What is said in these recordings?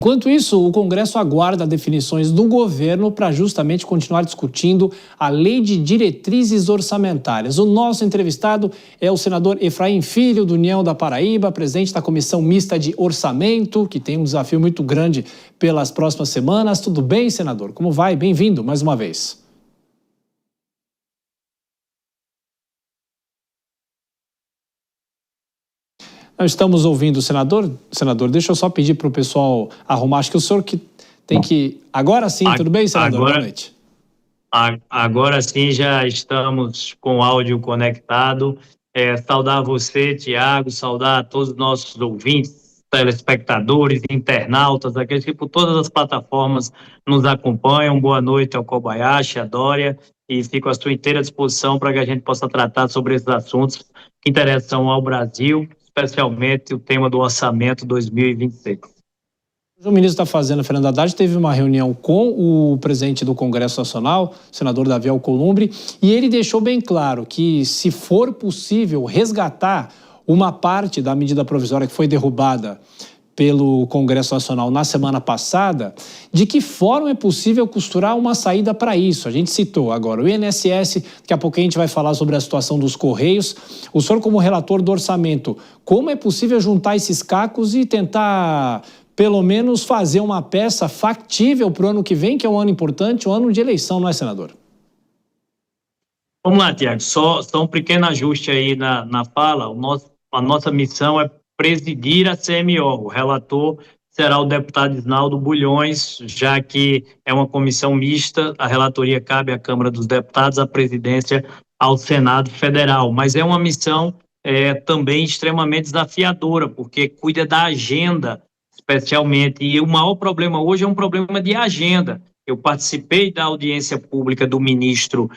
Enquanto isso, o Congresso aguarda definições do governo para justamente continuar discutindo a Lei de Diretrizes Orçamentárias. O nosso entrevistado é o senador Efraim Filho, do União da Paraíba, presidente da Comissão Mista de Orçamento, que tem um desafio muito grande pelas próximas semanas. Tudo bem, senador? Como vai? Bem-vindo mais uma vez. Nós estamos ouvindo o senador. Senador, deixa eu só pedir para o pessoal arrumar. Acho que o senhor que tem que... Agora sim, tudo bem, senador? Boa noite. Agora sim, já estamos com o áudio conectado. Saudar você, Tiago, saudar a todos os nossos ouvintes, telespectadores, internautas, aqueles que por todas as plataformas nos acompanham. Boa noite ao Kobayashi, a Dória, e fico à sua inteira disposição para que a gente possa tratar sobre esses assuntos que interessam ao Brasil, especialmente o tema do orçamento 2026. O ministro da Fazenda, Fernando Haddad, teve uma reunião com o presidente do Congresso Nacional, o senador Davi Alcolumbre, e ele deixou bem claro que, se for possível resgatar uma parte da medida provisória que foi derrubada pelo Congresso Nacional na semana passada, de que forma é possível costurar uma saída para isso? A gente citou agora o INSS, daqui a pouco a gente vai falar sobre a situação dos Correios. O senhor, como relator do orçamento, como é possível juntar esses cacos e tentar, pelo menos, fazer uma peça factível para o ano que vem, que é um ano importante, um ano de eleição, não é, senador? Vamos lá, Tiago, só um pequeno ajuste aí na fala. A nossa missão é presidir a CMO. O relator será o deputado Isnaldo Bulhões, já que é uma comissão mista, a relatoria cabe à Câmara dos Deputados, a presidência ao Senado Federal. Mas é uma missão também extremamente desafiadora, porque cuida da agenda, especialmente, e o maior problema hoje é um problema de agenda. Eu participei da audiência pública do ministro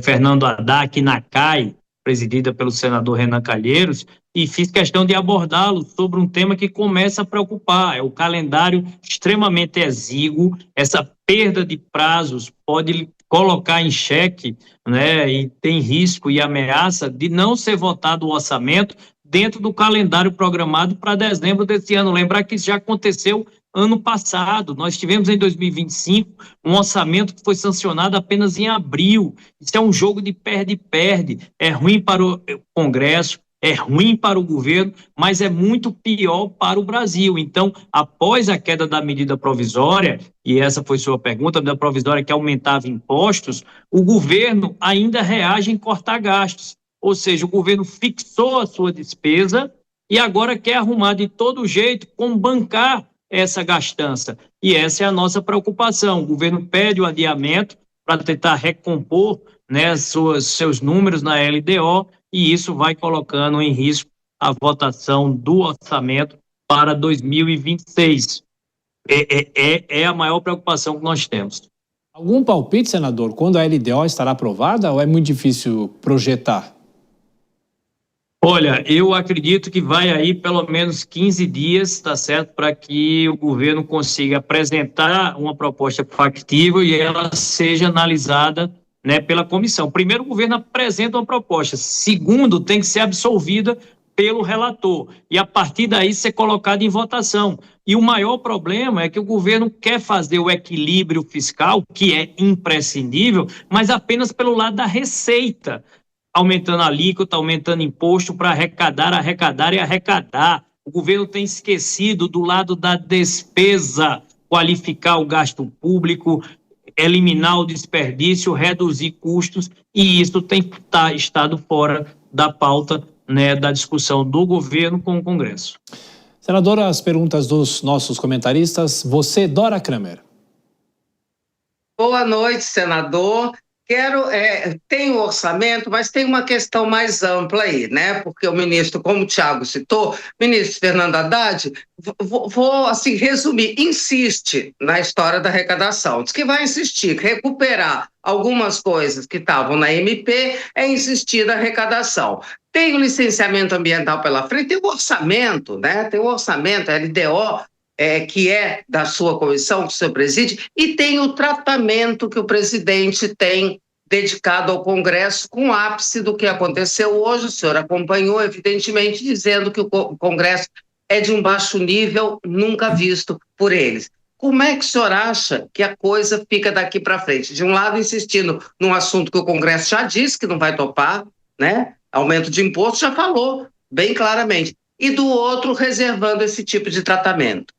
Fernando Haddad, aqui na CAI, presidida pelo senador Renan Calheiros, e fiz questão de abordá-lo sobre um tema que começa a preocupar, é o calendário extremamente exíguo. Essa perda de prazos pode colocar em xeque, né, e tem risco e ameaça de não ser votado o orçamento dentro do calendário programado para dezembro desse ano. Lembrar que isso já aconteceu ano passado. Nós tivemos em 2025 um orçamento que foi sancionado apenas em abril. Isso é um jogo de perde-perde. É ruim para o Congresso, é ruim para o governo, mas é muito pior para o Brasil. Então, após a queda da medida provisória, e essa foi sua pergunta, a medida provisória que aumentava impostos, o governo ainda reage em cortar gastos. Ou seja, o governo fixou a sua despesa e agora quer arrumar de todo jeito como bancar essa gastança. E essa é a nossa preocupação. O governo pede o adiamento para tentar recompor, né, seus números na LDO, e isso vai colocando em risco a votação do orçamento para 2026. É a maior preocupação que nós temos. Algum palpite, senador, quando a LDO estará aprovada, ou é muito difícil projetar? Olha, eu acredito que vai aí pelo menos 15 dias, tá certo, para que o governo consiga apresentar uma proposta factível e ela seja analisada, né, pela comissão. Primeiro, o governo apresenta uma proposta. Segundo, tem que ser absolvida pelo relator e a partir daí ser colocada em votação. E o maior problema é que o governo quer fazer o equilíbrio fiscal, que é imprescindível, mas apenas pelo lado da receita, aumentando a alíquota, aumentando imposto para arrecadar e arrecadar. O governo tem esquecido do lado da despesa, qualificar o gasto público, eliminar o desperdício, reduzir custos, e isso tem estado fora da pauta, né, da discussão do governo com o Congresso. Senador, as perguntas dos nossos comentaristas. Você, Dora Kramer. Boa noite, senador. Tem o orçamento, mas tem uma questão mais ampla aí, né? Porque o ministro, como o Tiago citou, o ministro Fernando Haddad, vou assim, resumir, insiste na história da arrecadação. Diz que vai insistir, recuperar algumas coisas que estavam na MP, é insistir na arrecadação. Tem o licenciamento ambiental pela frente, tem o orçamento, né? Tem o orçamento, a LDO, que é da sua comissão, que o senhor preside, e tem o tratamento que o presidente tem dedicado ao Congresso, com o ápice do que aconteceu hoje. O senhor acompanhou, evidentemente, dizendo que o Congresso é de um baixo nível nunca visto por eles. Como é que o senhor acha que a coisa fica daqui para frente? De um lado, insistindo num assunto que o Congresso já disse que não vai topar, né? Aumento de imposto, já falou bem claramente. E do outro, reservando esse tipo de tratamento.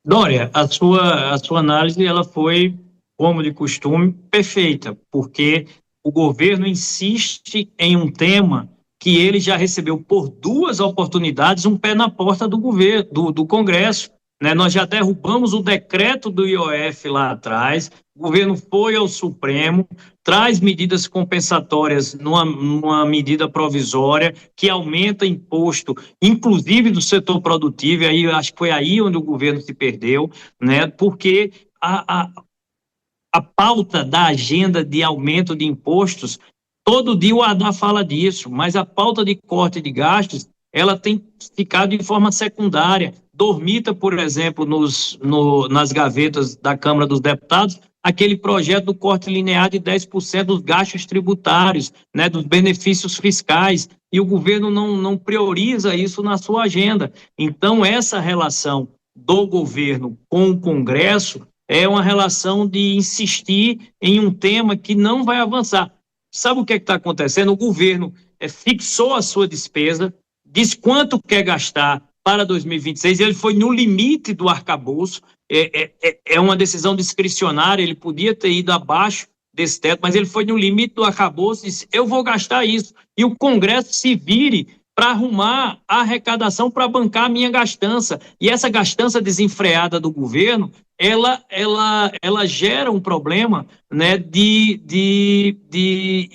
Dória, a sua análise ela foi, como de costume, perfeita, porque o governo insiste em um tema que ele já recebeu por 2 oportunidades um pé na porta do governo, do Congresso. Né? Nós já derrubamos o decreto do IOF lá atrás, o governo foi ao Supremo, traz medidas compensatórias numa medida provisória que aumenta imposto, inclusive do setor produtivo, e aí acho que foi aí onde o governo se perdeu, né? Porque a pauta da agenda de aumento de impostos, todo dia o Haddad fala disso, mas a pauta de corte de gastos, ela tem ficado de forma secundária. Dormita, por exemplo, nas gavetas da Câmara dos Deputados, aquele projeto do corte linear de 10% dos gastos tributários, né, dos benefícios fiscais, e o governo não prioriza isso na sua agenda. Então, essa relação do governo com o Congresso é uma relação de insistir em um tema que não vai avançar. Sabe o que está acontecendo? O governo fixou a sua despesa, diz quanto quer gastar para 2026, ele foi no limite do arcabouço, é uma decisão discricionária, ele podia ter ido abaixo desse teto, mas ele foi no limite do arcabouço e disse, eu vou gastar isso, e o Congresso se vire para arrumar a arrecadação para bancar a minha gastança, e essa gastança desenfreada do governo, ela gera um problema, né, de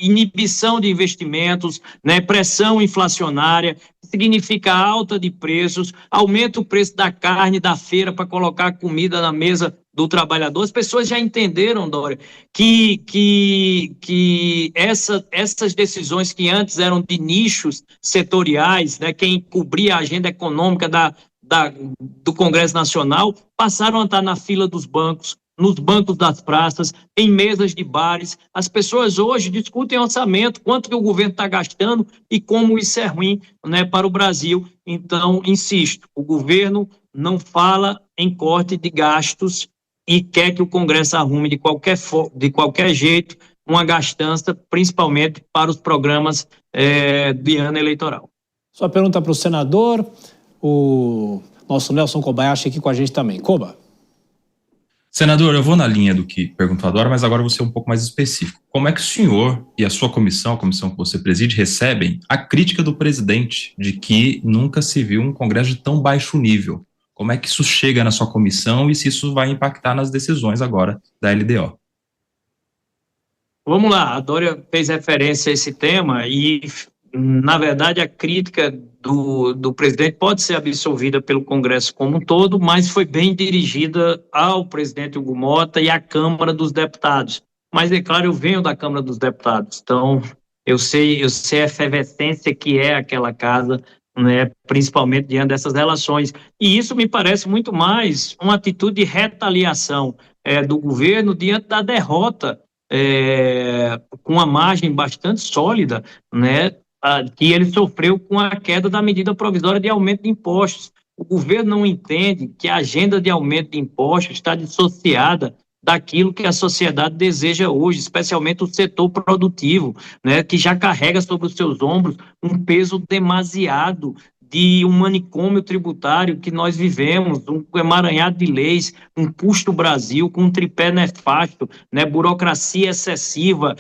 inibição de investimentos, né, pressão inflacionária, significa alta de preços, aumenta o preço da carne da feira para colocar comida na mesa do trabalhador. As pessoas já entenderam, Dória, que essas decisões que antes eram de nichos setoriais, né, quem cobria a agenda econômica do Congresso Nacional, passaram a estar na fila dos bancos, nos bancos das praças, em mesas de bares. As pessoas hoje discutem orçamento, quanto que o governo está gastando e como isso é ruim, né, para o Brasil. Então, insisto, o governo não fala em corte de gastos e quer que o Congresso arrume de qualquer jeito uma gastança, principalmente para os programas de ano eleitoral. Sua pergunta para o senador, o nosso Nelson Kobayashi aqui com a gente também. Koba. Senador, eu vou na linha do que perguntou a Dora, mas agora vou ser um pouco mais específico. Como é que o senhor e a sua comissão, a comissão que você preside, recebem a crítica do presidente de que nunca se viu um Congresso de tão baixo nível? Como é que isso chega na sua comissão e se isso vai impactar nas decisões agora da LDO? Vamos lá, a Dória fez referência a esse tema e, na verdade, a crítica do presidente pode ser absolvida pelo Congresso como um todo, mas foi bem dirigida ao presidente Hugo Mota e à Câmara dos Deputados. Mas, é claro, eu venho da Câmara dos Deputados, então eu sei a efervescência que é aquela casa, né, principalmente diante dessas relações. E isso me parece muito mais uma atitude de retaliação do governo diante da derrota, com uma margem bastante sólida, né, que ele sofreu com a queda da medida provisória de aumento de impostos. O governo não entende que a agenda de aumento de impostos está dissociada daquilo que a sociedade deseja hoje, especialmente o setor produtivo, né, que já carrega sobre os seus ombros um peso demasiado de um manicômio tributário que nós vivemos, um emaranhado de leis, um custo Brasil com um tripé nefasto, né, burocracia excessiva,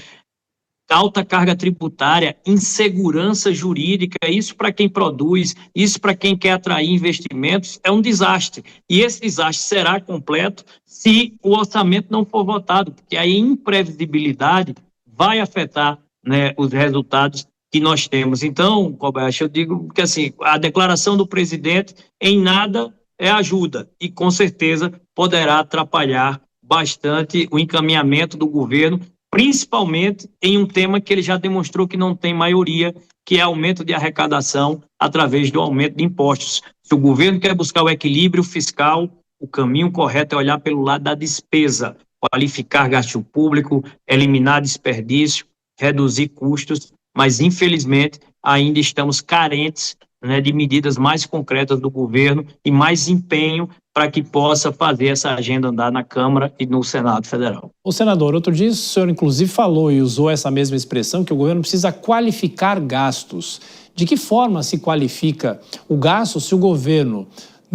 alta carga tributária, insegurança jurídica, isso para quem produz, isso para quem quer atrair investimentos, é um desastre. E esse desastre será completo se o orçamento não for votado, porque a imprevisibilidade vai afetar, né, os resultados que nós temos. Então, Kobayashi, eu digo que assim, a declaração do presidente em nada ajuda e com certeza poderá atrapalhar bastante o encaminhamento do governo, principalmente em um tema que ele já demonstrou que não tem maioria, que é aumento de arrecadação através do aumento de impostos. Se o governo quer buscar o equilíbrio fiscal, o caminho correto é olhar pelo lado da despesa, qualificar gasto público, eliminar desperdício, reduzir custos, mas infelizmente ainda estamos carentes né, de medidas mais concretas do governo e mais empenho para que possa fazer essa agenda andar na Câmara e no Senado Federal. O senador, outro dia o senhor inclusive falou e usou essa mesma expressão que o governo precisa qualificar gastos. De que forma se qualifica o gasto se o governo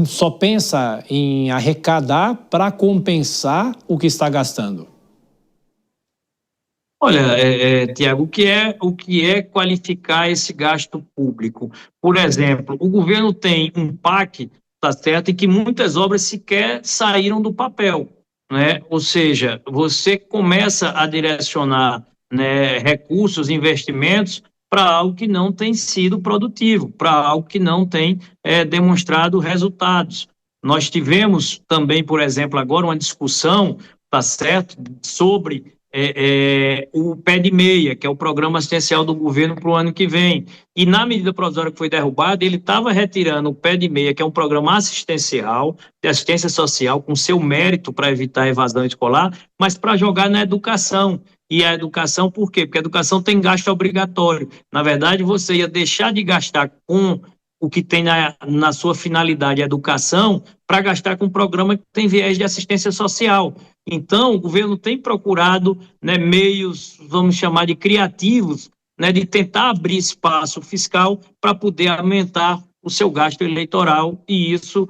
só pensa em arrecadar para compensar o que está gastando? Olha, Tiago, o que é qualificar esse gasto público? Por exemplo, o governo tem um PAC, tá certo, e que muitas obras sequer saíram do papel, né? Ou seja, você começa a direcionar, né, recursos, investimentos para algo que não tem sido produtivo, para algo que não tem demonstrado resultados. Nós tivemos também, por exemplo, agora uma discussão, tá certo, sobre o pé de meia, que é o programa assistencial do governo para o ano que vem. E na medida provisória que foi derrubada, ele estava retirando o pé de meia, que é um programa assistencial, de assistência social, com seu mérito para evitar a evasão escolar, mas para jogar na educação. E a educação, por quê? Porque a educação tem gasto obrigatório. Na verdade, você ia deixar de gastar com o que tem na sua finalidade a educação para gastar com um programa que tem viés de assistência social. Então, o governo tem procurado, né, meios, vamos chamar de criativos, né, de tentar abrir espaço fiscal para poder aumentar o seu gasto eleitoral, e isso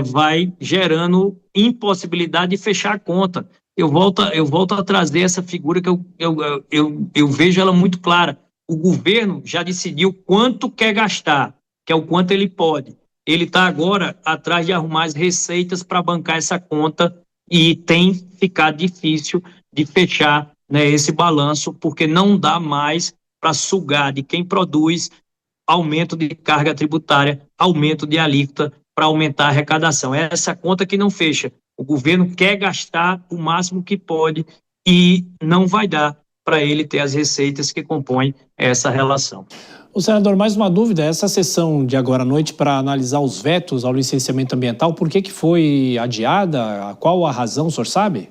vai gerando impossibilidade de fechar a conta. Eu volto a trazer essa figura que eu vejo ela muito clara. O governo já decidiu quanto quer gastar, que é o quanto ele pode. Ele está agora atrás de arrumar as receitas para bancar essa conta e tem ficado difícil de fechar, né, esse balanço, porque não dá mais para sugar de quem produz aumento de carga tributária, aumento de alíquota para aumentar a arrecadação. É essa conta que não fecha. O governo quer gastar o máximo que pode e não vai dar para ele ter as receitas que compõem essa relação. O senador, mais uma dúvida, essa sessão de agora à noite para analisar os vetos ao licenciamento ambiental, por que foi adiada? Qual a razão, o senhor sabe?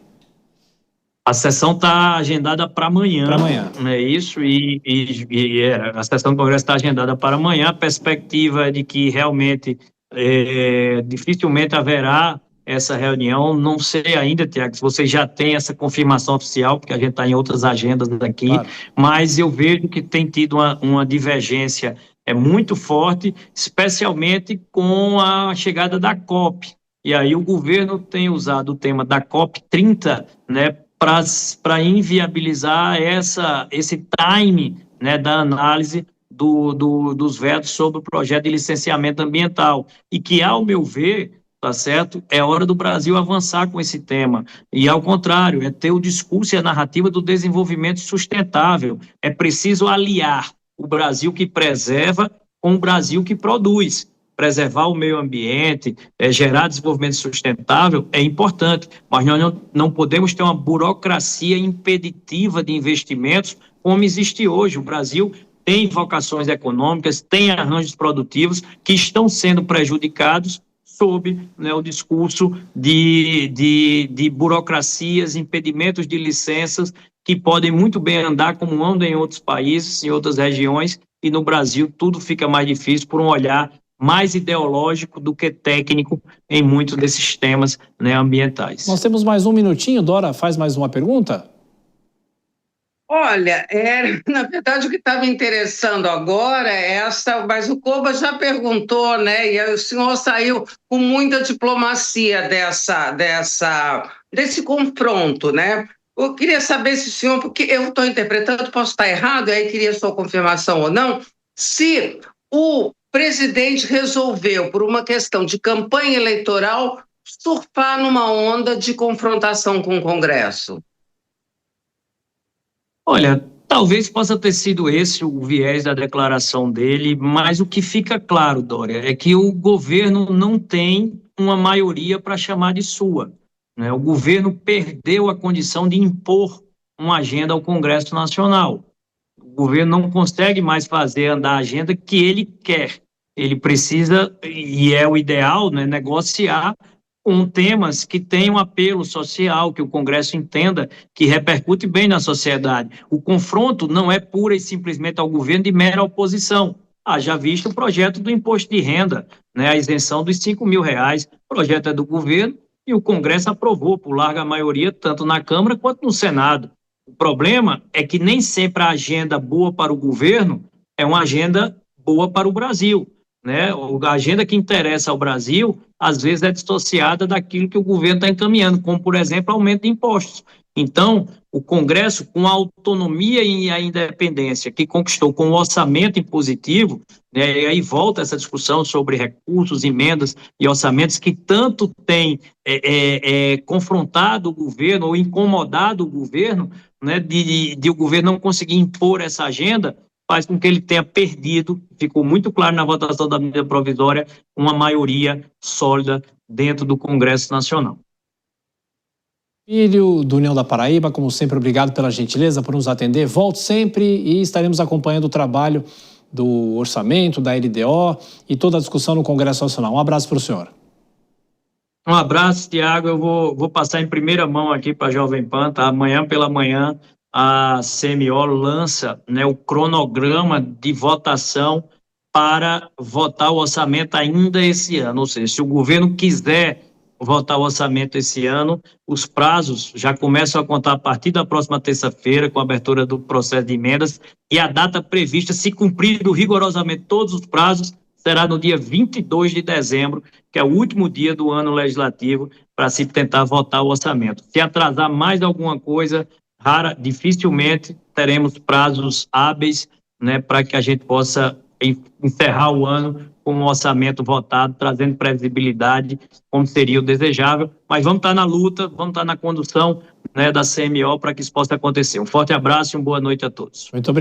A sessão está agendada para amanhã. Para amanhã. É isso, a sessão do Congresso está agendada para amanhã. A perspectiva é de que realmente dificilmente haverá essa reunião. Não sei ainda, Tiago, se você já tem essa confirmação oficial, porque a gente está em outras agendas aqui, claro. Mas eu vejo que tem tido uma divergência muito forte, especialmente com a chegada da COP. E aí o governo tem usado o tema da COP 30, né, para inviabilizar esse time, né, da análise dos vetos sobre o projeto de licenciamento ambiental. E que, ao meu ver, tá certo, é hora do Brasil avançar com esse tema. E, ao contrário, é ter o discurso e a narrativa do desenvolvimento sustentável. É preciso aliar o Brasil que preserva com o Brasil que produz. Preservar o meio ambiente, gerar desenvolvimento sustentável é importante, mas nós não podemos ter uma burocracia impeditiva de investimentos como existe hoje. O Brasil tem vocações econômicas, tem arranjos produtivos que estão sendo prejudicados sob, né, o discurso de burocracias, impedimentos de licenças que podem muito bem andar como andam em outros países, em outras regiões, e no Brasil tudo fica mais difícil por um olhar mais ideológico do que técnico em muitos desses temas, né, ambientais. Nós temos mais um minutinho, Dora faz mais uma pergunta? Olha, na verdade o que está me interessando agora é mas o Koba já perguntou, né, e o senhor saiu com muita diplomacia desse confronto, né? Eu queria saber se o senhor, porque eu estou interpretando, posso estar errado, aí queria sua confirmação ou não, se o presidente resolveu, por uma questão de campanha eleitoral, surfar numa onda de confrontação com o Congresso. Olha, talvez possa ter sido esse o viés da declaração dele, mas o que fica claro, Dória, é que o governo não tem uma maioria para chamar de sua, né? O governo perdeu a condição de impor uma agenda ao Congresso Nacional. O governo não consegue mais fazer andar a agenda que ele quer. Ele precisa, e é o ideal, né, negociar com temas que tenham apelo social, que o Congresso entenda que repercute bem na sociedade. O confronto não é pura e simplesmente ao governo de mera oposição. haja visto o projeto do imposto de renda, né, a isenção dos R$ 5.000. O projeto é do governo e o Congresso aprovou por larga maioria, tanto na Câmara quanto no Senado. O problema é que nem sempre a agenda boa para o governo é uma agenda boa para o Brasil, né? A agenda que interessa ao Brasil, às vezes, é dissociada daquilo que o governo está encaminhando, como, por exemplo, aumento de impostos. Então, o Congresso, com a autonomia e a independência que conquistou com o orçamento impositivo, né, e aí volta essa discussão sobre recursos, emendas e orçamentos que tanto tem confrontado o governo ou incomodado o governo, né, de o governo não conseguir impor essa agenda, faz com que ele tenha perdido, ficou muito claro na votação da medida provisória, uma maioria sólida dentro do Congresso Nacional. Filho do União da Paraíba, como sempre, obrigado pela gentileza, por nos atender. Volte sempre e estaremos acompanhando o trabalho do orçamento, da LDO e toda a discussão no Congresso Nacional. Um abraço para o senhor. Um abraço, Tiago. Eu vou passar em primeira mão aqui para a Jovem Pan, tá? Amanhã pela manhã a CMO lança, né, o cronograma de votação para votar o orçamento ainda esse ano. Ou seja, se o governo quiser votar o orçamento esse ano, os prazos já começam a contar a partir da próxima terça-feira, com a abertura do processo de emendas, e a data prevista, se cumprido rigorosamente todos os prazos, será no dia 22 de dezembro, que é o último dia do ano legislativo, para se tentar votar o orçamento. Se atrasar mais alguma coisa, dificilmente teremos prazos hábeis, né, para que a gente possa encerrar o ano com um orçamento votado, trazendo previsibilidade, como seria o desejável, mas vamos estar na luta, vamos estar na condução, né, da CMO para que isso possa acontecer. Um forte abraço e uma boa noite a todos. Muito obrigado.